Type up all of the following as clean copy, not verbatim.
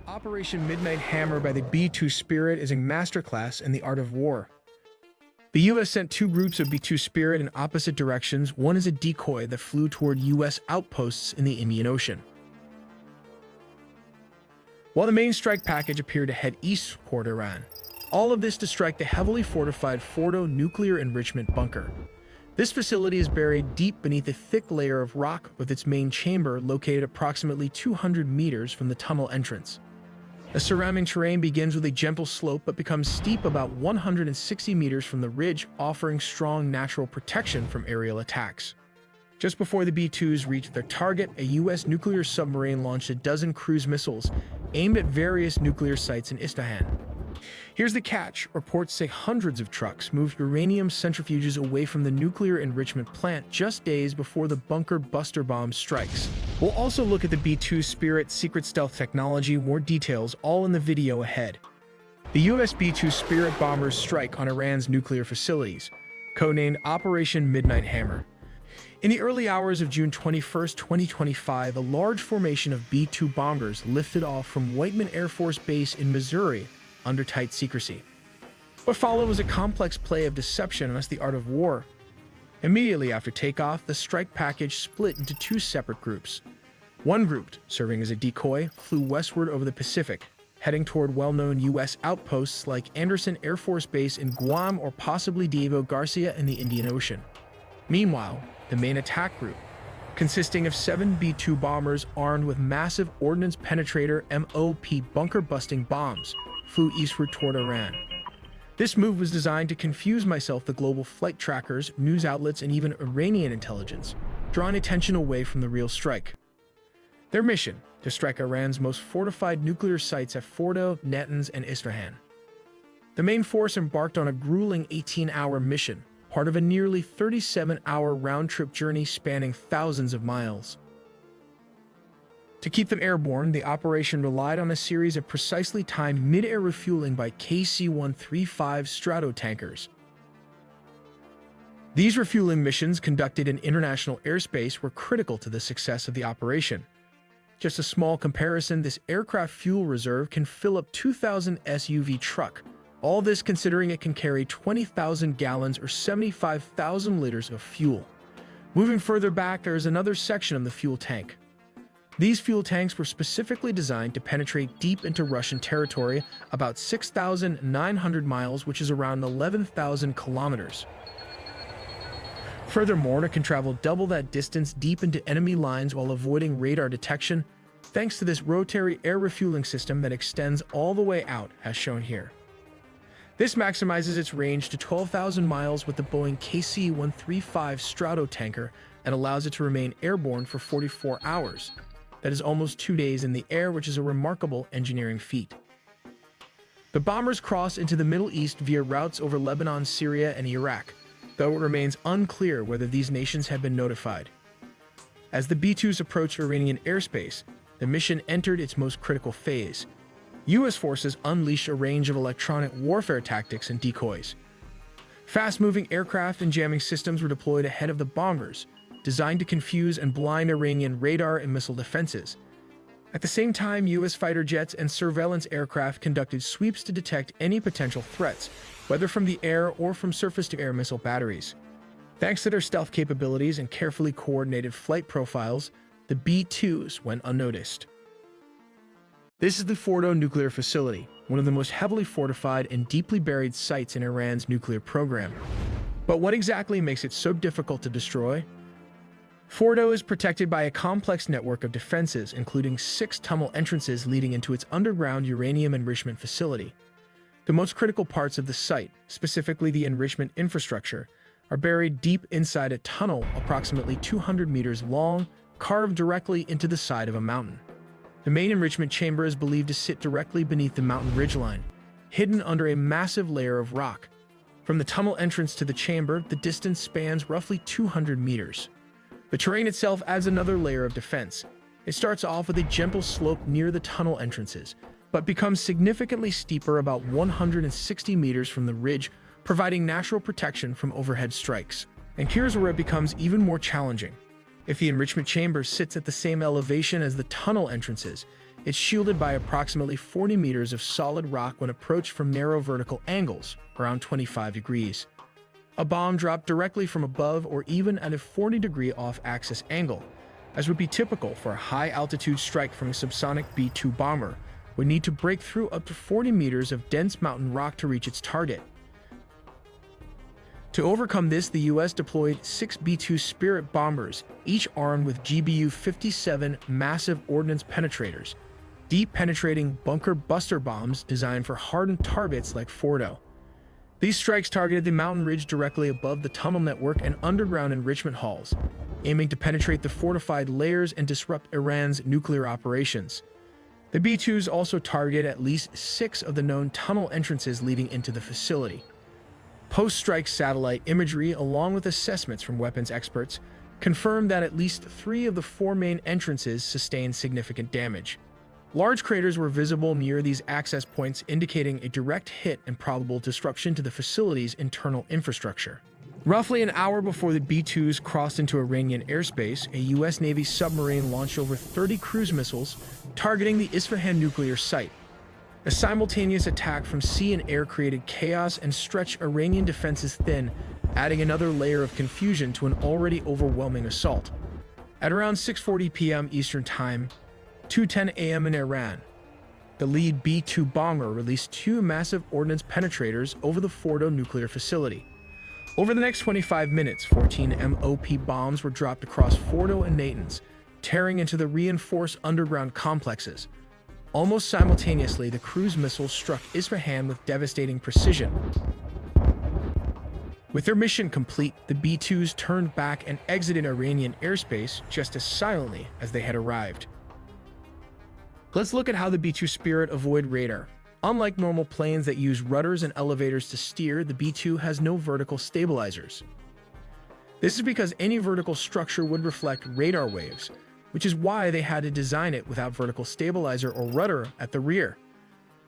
Operation Midnight Hammer by the B-2 Spirit is a masterclass in the art of war. The U.S. sent two groups of B-2 Spirit in opposite directions, one as a decoy that flew toward U.S. outposts in the Indian Ocean, while the main strike package appeared to head east toward Iran. All of this to strike the heavily fortified Fordo nuclear enrichment bunker. This facility is buried deep beneath a thick layer of rock, with its main chamber located approximately 200 meters from the tunnel entrance. The surrounding terrain begins with a gentle slope but becomes steep about 160 meters from the ridge, offering strong natural protection from aerial attacks. Just before the B-2s reached their target, a U.S. nuclear submarine launched a dozen cruise missiles aimed at various nuclear sites in Isfahan. Here's the catch. Reports say hundreds of trucks moved uranium centrifuges away from the nuclear enrichment plant just days before the bunker buster bomb strikes. We'll also look at the B-2 Spirit secret stealth technology, more details all in the video ahead. The US B-2 Spirit bombers strike on Iran's nuclear facilities, codenamed Operation Midnight Hammer. In the early hours of June 21, 2025, a large formation of B-2 bombers lifted off from Whiteman Air Force Base in Missouri under tight secrecy. What followed was a complex play of deception and the art of war. Immediately after takeoff, the strike package split into two separate groups. One group, serving as a decoy, flew westward over the Pacific, heading toward well-known U.S. outposts like Anderson Air Force Base in Guam or possibly Diego Garcia in the Indian Ocean. Meanwhile, the main attack group, consisting of 7 B-2 bombers armed with massive ordnance penetrator MOP bunker-busting bombs, flew eastward toward Iran. This move was designed to confuse the global flight trackers, news outlets, and even Iranian intelligence, drawing attention away from the real strike. Their mission: to strike Iran's most fortified nuclear sites at Fordo, Natanz, and Isfahan. The main force embarked on a grueling 18-hour mission, part of a nearly 37-hour round-trip journey spanning thousands of miles. To keep them airborne, the operation relied on a series of precisely timed mid-air refueling by KC-135 Stratotankers. These refueling missions, conducted in international airspace, were critical to the success of the operation. Just a small comparison, this aircraft fuel reserve can fill up 2,000 SUV truck. All this considering it can carry 20,000 gallons or 75,000 liters of fuel. Moving further back, there is another section of the fuel tank. These fuel tanks were specifically designed to penetrate deep into Russian territory, about 6,900 miles, which is around 11,000 kilometers. Furthermore, it can travel double that distance deep into enemy lines while avoiding radar detection, thanks to this rotary air refueling system that extends all the way out, as shown here. This maximizes its range to 12,000 miles with the Boeing KC-135 Stratotanker and allows it to remain airborne for 44 hours. That is almost 2 days in the air, which is a remarkable engineering feat. The bombers cross into the Middle East via routes over Lebanon, Syria, and Iraq, though it remains unclear whether these nations have been notified. As the B-2s approached Iranian airspace, the mission entered its most critical phase. U.S. forces unleashed a range of electronic warfare tactics and decoys. Fast-moving aircraft and jamming systems were deployed ahead of the bombers, designed to confuse and blind Iranian radar and missile defenses. At the same time, U.S. fighter jets and surveillance aircraft conducted sweeps to detect any potential threats, whether from the air or from surface-to-air missile batteries. Thanks to their stealth capabilities and carefully coordinated flight profiles, the B-2s went unnoticed. This is the Fordo nuclear facility, one of the most heavily fortified and deeply buried sites in Iran's nuclear program. But what exactly makes it so difficult to destroy? Fordo is protected by a complex network of defenses, including 6 tunnel entrances leading into its underground uranium enrichment facility. The most critical parts of the site, specifically the enrichment infrastructure, are buried deep inside a tunnel approximately 200 meters long, carved directly into the side of a mountain. The main enrichment chamber is believed to sit directly beneath the mountain ridgeline, hidden under a massive layer of rock. From the tunnel entrance to the chamber, the distance spans roughly 200 meters. The terrain itself adds another layer of defense. It starts off with a gentle slope near the tunnel entrances, but becomes significantly steeper about 160 meters from the ridge, providing natural protection from overhead strikes. And here's where it becomes even more challenging. If the enrichment chamber sits at the same elevation as the tunnel entrances, It's shielded by approximately 40 meters of solid rock when approached from narrow vertical angles, around 25 degrees. A bomb dropped directly from above or even at a 40-degree off-axis angle, as would be typical for a high-altitude strike from a subsonic B-2 bomber, would need to break through up to 40 meters of dense mountain rock to reach its target. To overcome this, the U.S. deployed 6 B-2 Spirit bombers, each armed with GBU-57 massive ordnance penetrators, deep-penetrating bunker buster bombs designed for hardened targets like Fordo. These strikes targeted the mountain ridge directly above the tunnel network and underground enrichment halls, aiming to penetrate the fortified layers and disrupt Iran's nuclear operations. The B-2s also targeted at least 6 of the known tunnel entrances leading into the facility. Post-strike satellite imagery, along with assessments from weapons experts, confirmed that at least 3 of the 4 main entrances sustained significant damage. Large craters were visible near these access points, indicating a direct hit and probable disruption to the facility's internal infrastructure. Roughly an hour before the B-2s crossed into Iranian airspace, a U.S. Navy submarine launched over 30 cruise missiles targeting the Isfahan nuclear site. A simultaneous attack from sea and air created chaos and stretched Iranian defenses thin, adding another layer of confusion to an already overwhelming assault. At around 6:40 p.m. Eastern Time, 2:10 a.m. in Iran, the lead B-2 bomber released 2 massive ordnance penetrators over the Fordo nuclear facility. Over the next 25 minutes, 14 MOP bombs were dropped across Fordo and Natanz, tearing into the reinforced underground complexes. Almost simultaneously, the cruise missiles struck Isfahan with devastating precision. With their mission complete, the B-2s turned back and exited Iranian airspace just as silently as they had arrived. Let's look at how the B-2 Spirit avoid radar. Unlike normal planes that use rudders and elevators to steer, the B-2 has no vertical stabilizers. This is because any vertical structure would reflect radar waves, which is why they had to design it without vertical stabilizer or rudder at the rear.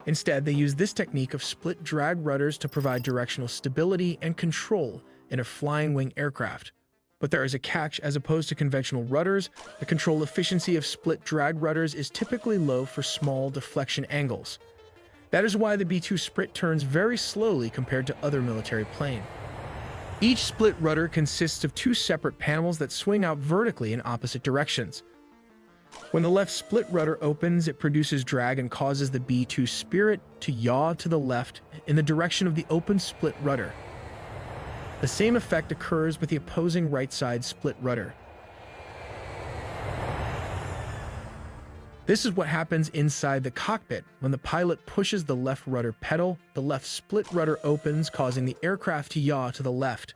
Instead, they use this technique of split drag rudders to provide directional stability and control in a flying wing aircraft. But there is a catch. As opposed to conventional rudders, the control efficiency of split drag rudders is typically low for small deflection angles. That is why the B-2 Spirit turns very slowly compared to other military planes. Each split rudder consists of 2 separate panels that swing out vertically in opposite directions. When the left split rudder opens, it produces drag and causes the B-2 Spirit to yaw to the left in the direction of the open split rudder. The same effect occurs with the opposing right side split rudder. This is what happens inside the cockpit. When the pilot pushes the left rudder pedal, the left split rudder opens, causing the aircraft to yaw to the left.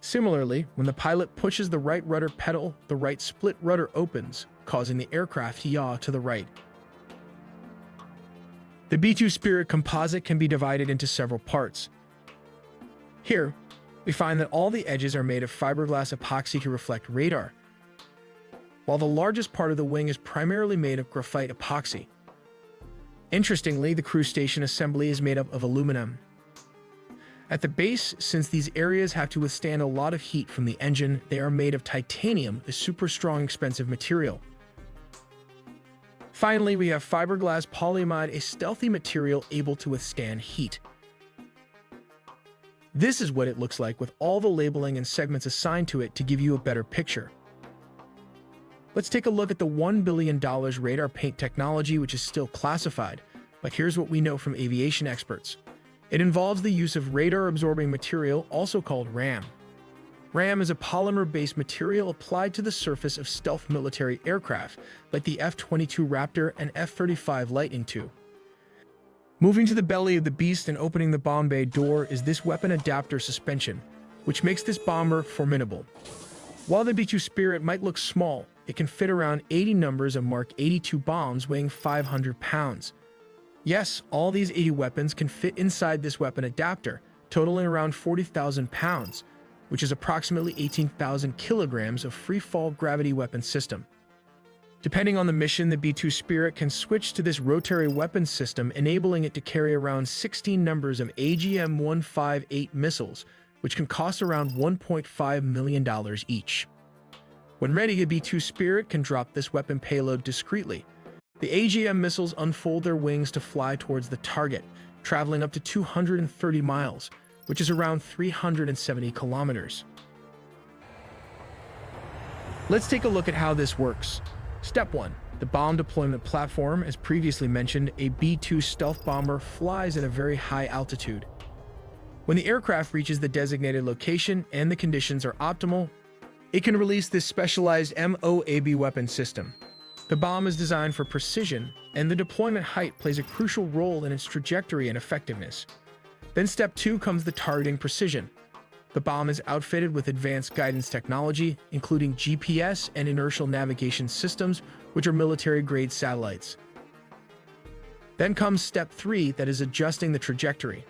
Similarly, when the pilot pushes the right rudder pedal, the right split rudder opens, causing the aircraft to yaw to the right. The B-2 Spirit composite can be divided into several parts. Here, we find that all the edges are made of fiberglass epoxy to reflect radar, while the largest part of the wing is primarily made of graphite epoxy. Interestingly, the crew station assembly is made up of aluminum. At the base, since these areas have to withstand a lot of heat from the engine, they are made of titanium, a super strong, expensive material. Finally, we have fiberglass polyamide, a stealthy material able to withstand heat. This is what it looks like with all the labeling and segments assigned to it to give you a better picture. Let's take a look at the $1 billion radar paint technology, which is still classified, but here's what we know from aviation experts. It involves the use of radar-absorbing material, also called RAM. RAM is a polymer-based material applied to the surface of stealth military aircraft, like the F-22 Raptor and F-35 Lightning II. Moving to the belly of the beast and opening the bomb bay door is this weapon adapter suspension, which makes this bomber formidable. While the B-2 Spirit might look small, it can fit around 80 numbers of Mark 82 bombs weighing 500 pounds. Yes, all these 80 weapons can fit inside this weapon adapter, totaling around 40,000 pounds, which is approximately 18,000 kilograms of free-fall gravity weapon system. Depending on the mission, the B-2 Spirit can switch to this rotary weapon system, enabling it to carry around 16 numbers of AGM-158 missiles, which can cost around $1.5 million each. When ready, the B-2 Spirit can drop this weapon payload discreetly, The AGM missiles unfold their wings to fly towards the target, traveling up to 230 miles, which is around 370 kilometers. Let's take a look at how this works. Step 1. The bomb deployment platform. As previously mentioned, a B-2 stealth bomber flies at a very high altitude. When the aircraft reaches the designated location and the conditions are optimal, it can release this specialized MOAB weapon system. The bomb is designed for precision, and the deployment height plays a crucial role in its trajectory and effectiveness. Then step 2 comes the targeting precision. The bomb is outfitted with advanced guidance technology, including GPS and inertial navigation systems, which are military-grade satellites. Then comes step 3, that is adjusting the trajectory.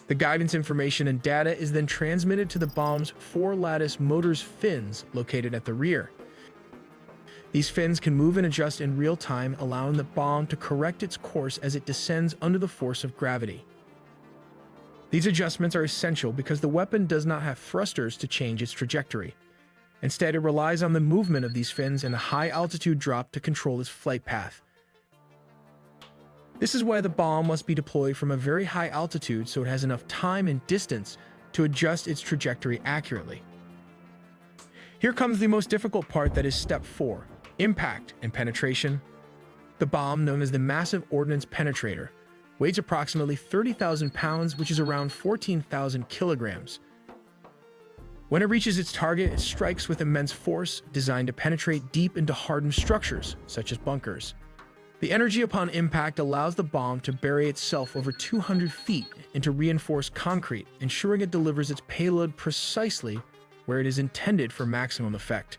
The guidance information and data is then transmitted to the bomb's 4-lattice motors fins located at the rear. These fins can move and adjust in real time, allowing the bomb to correct its course as it descends under the force of gravity. These adjustments are essential because the weapon does not have thrusters to change its trajectory. Instead, it relies on the movement of these fins and a high-altitude drop to control its flight path. This is why the bomb must be deployed from a very high altitude so it has enough time and distance to adjust its trajectory accurately. Here comes the most difficult part, that is step 4, impact and penetration. The bomb, known as the Massive Ordnance Penetrator, weighs approximately 30,000 pounds, which is around 14,000 kilograms. When it reaches its target, it strikes with immense force, designed to penetrate deep into hardened structures, such as bunkers. The energy upon impact allows the bomb to bury itself over 200 feet into reinforced concrete, ensuring it delivers its payload precisely where it is intended for maximum effect.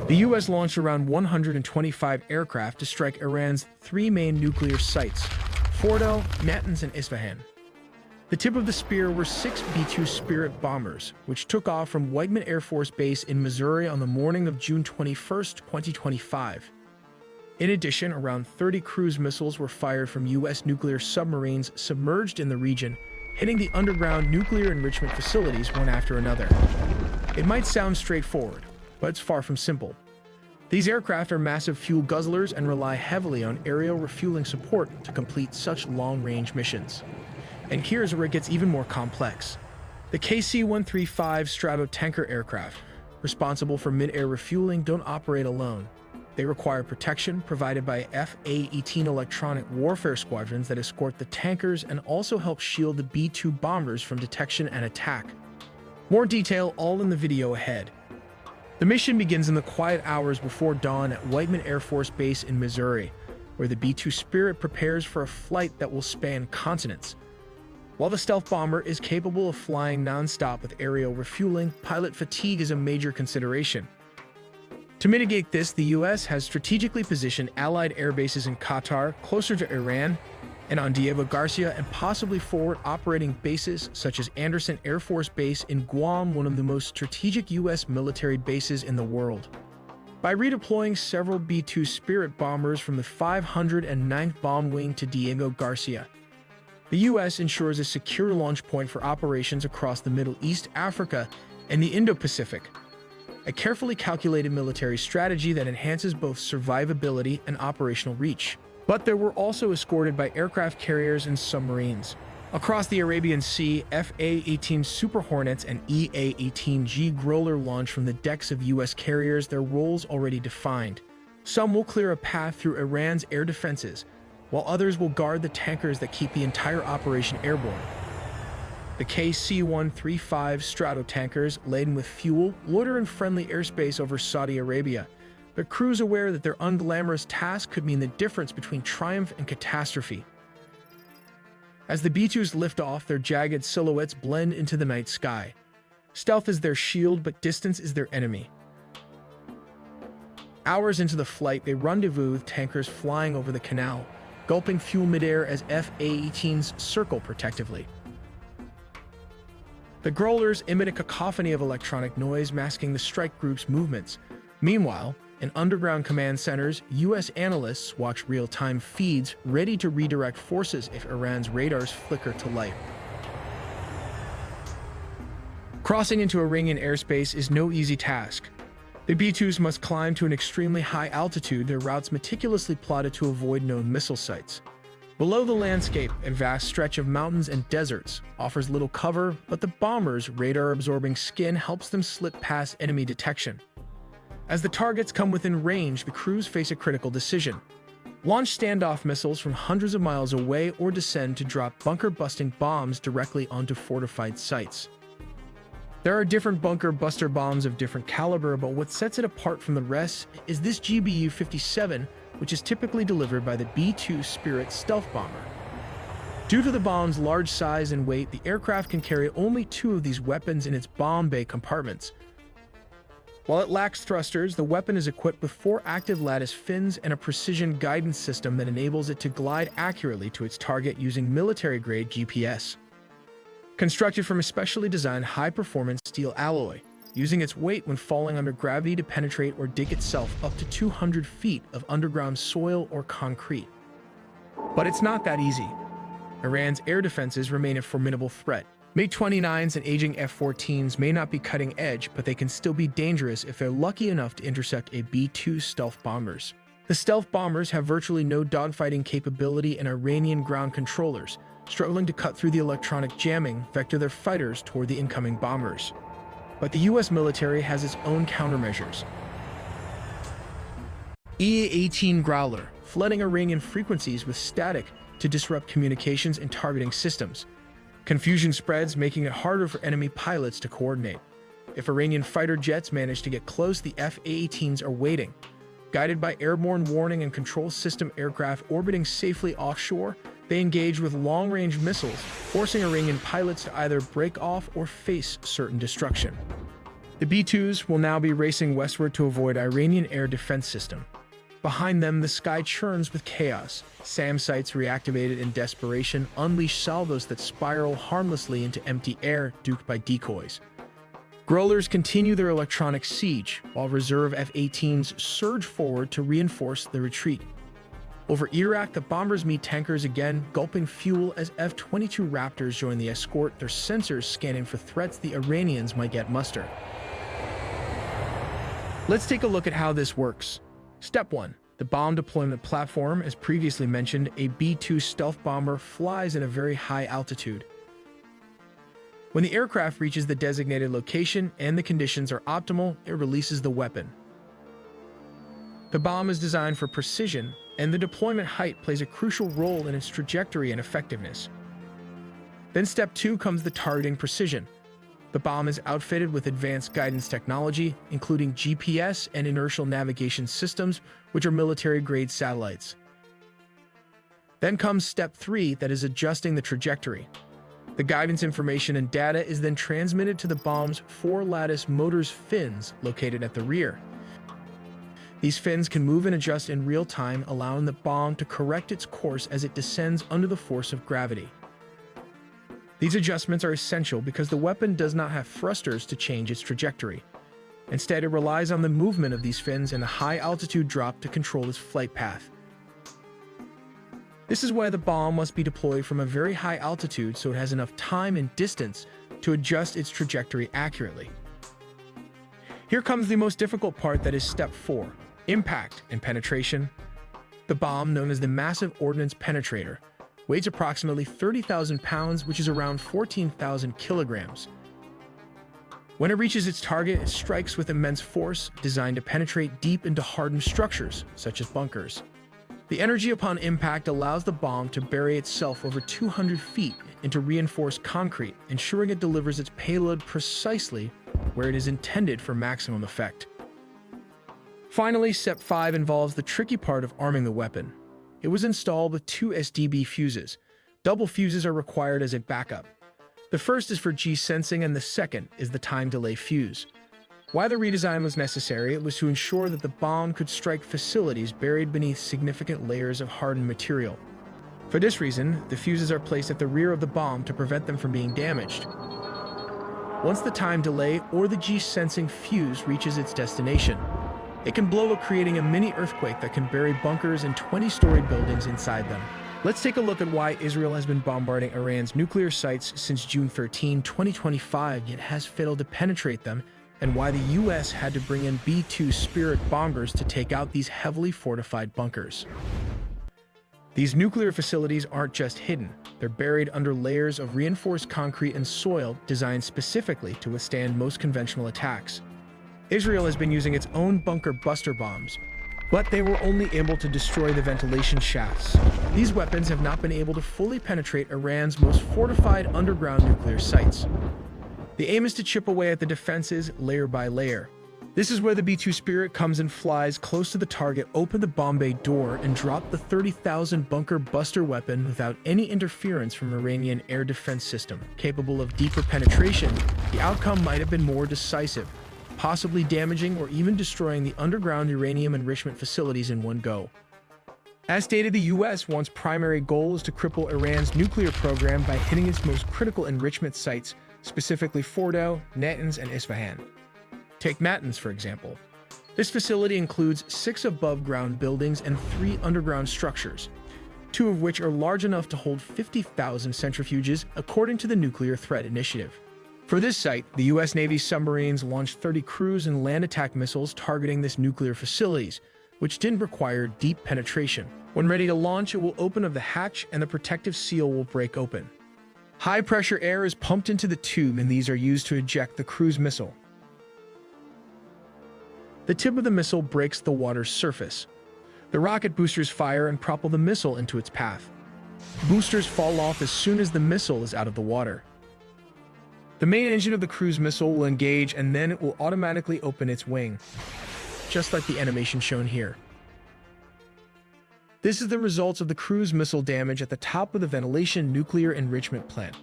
The US launched around 125 aircraft to strike Iran's 3 main nuclear sites, Fordo, Natanz, and Isfahan. The tip of the spear were 6 B-2 Spirit bombers, which took off from Whiteman Air Force Base in Missouri on the morning of June 21, 2025. In addition, around 30 cruise missiles were fired from US nuclear submarines submerged in the region, hitting the underground nuclear enrichment facilities one after another. It might sound straightforward, but it's far from simple. These aircraft are massive fuel guzzlers and rely heavily on aerial refueling support to complete such long-range missions. And here's where it gets even more complex. The KC-135 Stratotanker aircraft, responsible for mid-air refueling, don't operate alone. They require protection provided by F-A-18 electronic warfare squadrons that escort the tankers and also help shield the B-2 bombers from detection and attack. More detail all in the video ahead. The mission begins in the quiet hours before dawn at Whiteman Air Force Base in Missouri, where the B-2 Spirit prepares for a flight that will span continents. While the stealth bomber is capable of flying non-stop with aerial refueling, pilot fatigue is a major consideration. To mitigate this, the US has strategically positioned Allied air bases in Qatar, closer to Iran, and on Diego Garcia, and possibly forward operating bases such as Anderson Air Force Base in Guam, one of the most strategic US military bases in the world. By redeploying several B-2 Spirit bombers from the 509th Bomb Wing to Diego Garcia, the US ensures a secure launch point for operations across the Middle East, Africa, and the Indo-Pacific, a carefully calculated military strategy that enhances both survivability and operational reach. But they were also escorted by aircraft carriers and submarines. Across the Arabian Sea, F-A-18 Super Hornets and EA-18G Growler launch from the decks of US carriers, their roles already defined. Some will clear a path through Iran's air defenses, while others will guard the tankers that keep the entire operation airborne. The KC-135 Stratotankers, laden with fuel, loiter in friendly airspace over Saudi Arabia, their crews aware that their unglamorous task could mean the difference between triumph and catastrophe. As the B-2s lift off, their jagged silhouettes blend into the night sky. Stealth is their shield, but distance is their enemy. Hours into the flight, they rendezvous with tankers flying over the canal, gulping fuel midair as F-A-18s circle protectively. The Growlers emit a cacophony of electronic noise, masking the strike group's movements. Meanwhile, in underground command centers, US analysts watch real-time feeds, ready to redirect forces if Iran's radars flicker to light. Crossing into Iranian airspace is no easy task. The B-2s must climb to an extremely high altitude, their routes meticulously plotted to avoid known missile sites. Below the landscape, a vast stretch of mountains and deserts offers little cover, but the bombers' radar-absorbing skin helps them slip past enemy detection. As the targets come within range, the crews face a critical decision: launch standoff missiles from hundreds of miles away or descend to drop bunker-busting bombs directly onto fortified sites. There are different bunker buster bombs of different caliber, but what sets it apart from the rest is this GBU-57, which is typically delivered by the B-2 Spirit stealth bomber. Due to the bomb's large size and weight, the aircraft can carry only 2 of these weapons in its bomb bay compartments. While it lacks thrusters, the weapon is equipped with 4 active lattice fins and a precision guidance system that enables it to glide accurately to its target using military-grade GPS. Constructed from a specially designed high-performance steel alloy, using its weight when falling under gravity to penetrate or dig itself up to 200 feet of underground soil or concrete. But it's not that easy. Iran's air defenses remain a formidable threat. MiG-29s and aging F-14s may not be cutting edge, but they can still be dangerous if they're lucky enough to intercept a B-2 stealth bombers. The stealth bombers have virtually no dogfighting capability, and Iranian ground controllers, struggling to cut through the electronic jamming, vector their fighters toward the incoming bombers. But the US military has its own countermeasures. EA-18 Growler, flooding Iranian frequencies with static to disrupt communications and targeting systems. Confusion spreads, making it harder for enemy pilots to coordinate. If Iranian fighter jets manage to get close, the F-A-18s are waiting. Guided by airborne warning and control system aircraft orbiting safely offshore, they engage with long-range missiles, forcing Iranian pilots to either break off or face certain destruction. The B-2s will now be racing westward to avoid Iranian air defense system. Behind them, the sky churns with chaos. SAM sites reactivated in desperation unleash salvos that spiral harmlessly into empty air, duped by decoys. Growlers continue their electronic siege, while reserve F-18s surge forward to reinforce the retreat. Over Iraq, the bombers meet tankers again, gulping fuel as F-22 Raptors join the escort, their sensors scanning for threats the Iranians might yet muster. Let's take a look at how this works. Step 1. The bomb deployment platform. As previously mentioned, a B-2 stealth bomber flies at a very high altitude. When the aircraft reaches the designated location and the conditions are optimal, it releases the weapon. The bomb is designed for precision, and the deployment height plays a crucial role in its trajectory and effectiveness. Then Step 2 comes the targeting precision. The bomb is outfitted with advanced guidance technology, including GPS and inertial navigation systems, which are military-grade satellites. Then comes Step 3, that is adjusting the trajectory. The guidance information and data is then transmitted to the bomb's 4 lattice motors fins located at the rear. These fins can move and adjust in real time, allowing the bomb to correct its course as it descends under the force of gravity. These adjustments are essential because the weapon does not have thrusters to change its trajectory. Instead, it relies on the movement of these fins and a high-altitude drop to control its flight path. This is why the bomb must be deployed from a very high altitude, so it has enough time and distance to adjust its trajectory accurately. Here comes the most difficult part, that is Step 4, impact and penetration. The bomb, known as the Massive Ordnance Penetrator, weighs approximately 30,000 pounds, which is around 14,000 kilograms. When it reaches its target, it strikes with immense force, designed to penetrate deep into hardened structures, such as bunkers. The energy upon impact allows the bomb to bury itself over 200 feet into reinforced concrete, ensuring it delivers its payload precisely where it is intended for maximum effect. Finally, Step 5 involves the tricky part of arming the weapon. It was installed with 2 SDB fuses. Double fuses are required as a backup. The first is for G-sensing and the second is the time delay fuse. Why the redesign was necessary, it was to ensure that the bomb could strike facilities buried beneath significant layers of hardened material. For this reason, the fuses are placed at the rear of the bomb to prevent them from being damaged. Once the time delay or the G-sensing fuse reaches its destination, it can blow up, creating a mini earthquake that can bury bunkers and 20-story buildings inside them. Let's take a look at why Israel has been bombarding Iran's nuclear sites since June 13, 2025, yet has failed to penetrate them and why the US had to bring in B-2 Spirit bombers to take out these heavily fortified bunkers. These nuclear facilities aren't just hidden, they're buried under layers of reinforced concrete and soil designed specifically to withstand most conventional attacks. Israel has been using its own bunker buster bombs, but they were only able to destroy the ventilation shafts. These weapons have not been able to fully penetrate Iran's most fortified underground nuclear sites. The aim is to chip away at the defenses layer by layer. This is where the B-2 Spirit comes and flies close to the target, open the bomb bay door, and drop the 30,000 bunker buster weapon without any interference from Iranian air defense system. Capable of deeper penetration, the outcome might have been more decisive, possibly damaging or even destroying the underground uranium enrichment facilities in one go. As stated, the US wants primary goal is to cripple Iran's nuclear program by hitting its most critical enrichment sites, specifically Fordo, Natanz, and Isfahan. Take Natanz, for example. This facility includes 6 above-ground buildings and 3 underground structures, 2 of which are large enough to hold 50,000 centrifuges, according to the Nuclear Threat Initiative. For this site, the U.S. Navy submarines launched 30 cruise and land attack missiles targeting this nuclear facilities, which didn't require deep penetration. When ready to launch, it will open of the hatch and the protective seal will break open. High-pressure air is pumped into the tube, and these are used to eject the cruise missile. The tip of the missile breaks the water's surface. The rocket boosters fire and propel the missile into its path. Boosters fall off as soon as the missile is out of the water. The main engine of the cruise missile will engage, and then it will automatically open its wing, just like the animation shown here. This is the results of the cruise missile damage at the top of the ventilation nuclear enrichment plant.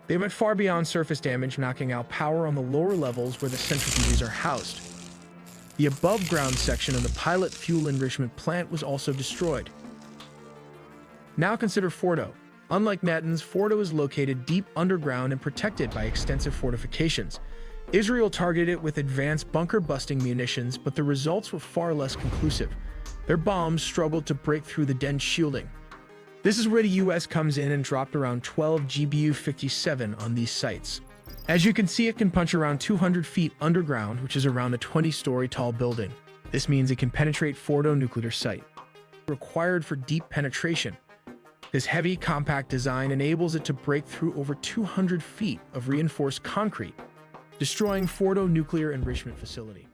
They went far beyond surface damage, knocking out power on the lower levels where the centrifuges are housed. The above-ground section of the pilot fuel enrichment plant was also destroyed. Now consider Fordo. Unlike Natanz, Fordo is located deep underground and protected by extensive fortifications. Israel targeted it with advanced bunker-busting munitions, but the results were far less conclusive. Their bombs struggled to break through the dense shielding. This is where the US comes in and dropped around 12 GBU-57 on these sites. As you can see, it can punch around 200 feet underground, which is around a 20-story tall building. This means it can penetrate Fordo nuclear site. Required for deep penetration. This heavy, compact design enables it to break through over 200 feet of reinforced concrete, destroying Fordo nuclear enrichment facility.